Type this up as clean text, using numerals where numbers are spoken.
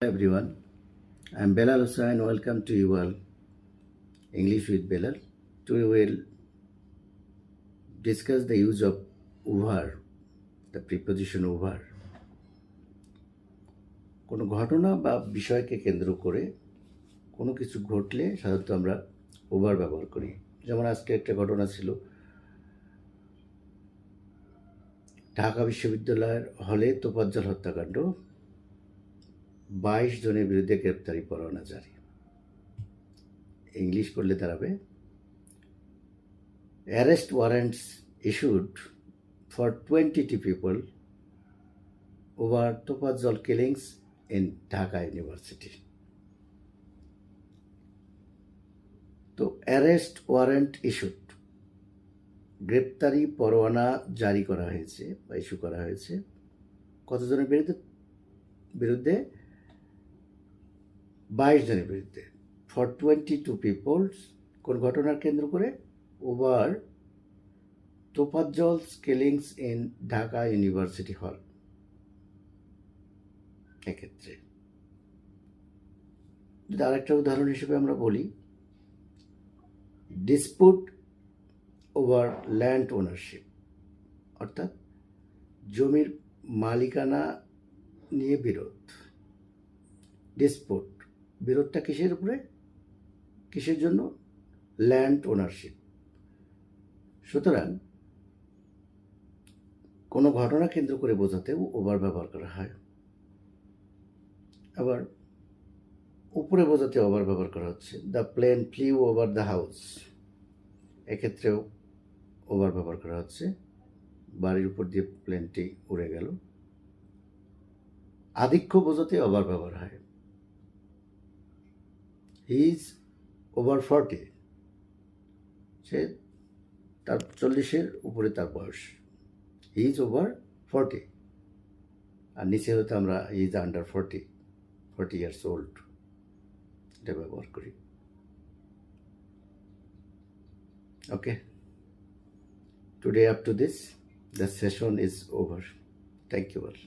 Hello everyone, I'm Belal Hussain. Welcome to you all English with Belal. Today we'll discuss the use of over, the preposition over. কোনো ঘটনা বা বিষয়কে কেন্দ্র করে কোনো কিছু ঘটলে সাধারণত আমরা ওভার ব্যবহার করি। যেমন আজকে একটা ঘটনা ছিল, ঢাকা বিশ্ববিদ্যালয়ের হলে তোফাজ্জল হত্যাকাণ্ড, 22 জনের বিরুদ্ধে গ্রেপ্তারি পরোয়ানা জারি। ইংলিশ করলে দাঁড়াবে arrest warrants issued for 22 people over Tofazzal killings in Dhaka University. তো অ্যারেস্ট ওয়ারেন্ট ইস্যুড, গ্রেপ্তারি পরোয়ানা জারি করা হয়েছে বা ইস্যু করা হয়েছে কতজনের বিরুদ্ধে 22 জনের বিরুদ্ধে, ফর 22 পিপলস। কোন ঘটনার কেন্দ্র করে? Over Tofazzal's killings in Dhaka university hall. এক্ষেত্রে যদি আরেকটা উদাহরণ হিসেবে আমরা বলি, ডিসপুট ওভার ল্যান্ড ওনারশিপ, অর্থাৎ জমির মালিকানা নিয়ে বিরোধ। ডিসপুট, বিরোধটা কিসের উপরে, কিসের জন্য? Land ownership. সুতরাং কোনো ঘটনা কেন্দ্র করে বোঝাতেও ওভার ব্যবহার করা হয়। আবার উপরে বোঝাতে ওভার ব্যবহার করা হচ্ছে, the plane flew over the house, এক্ষেত্রেও ওভার ব্যবহার করা হচ্ছে, বাড়ির উপর দিয়ে প্লেনটি উড়ে গেল। আধিক্য বোঝাতে ওভার ব্যবহার হয়, হি ইজ ওভার 40, সে তার 40-এর উপরে তার বয়স, হি ইজ ওভার 40। আর নিচে হতে আমরা he is under 40 years old, এটা ব্যবহার করি। ওকে, today up to this, the session is over. Thank you all.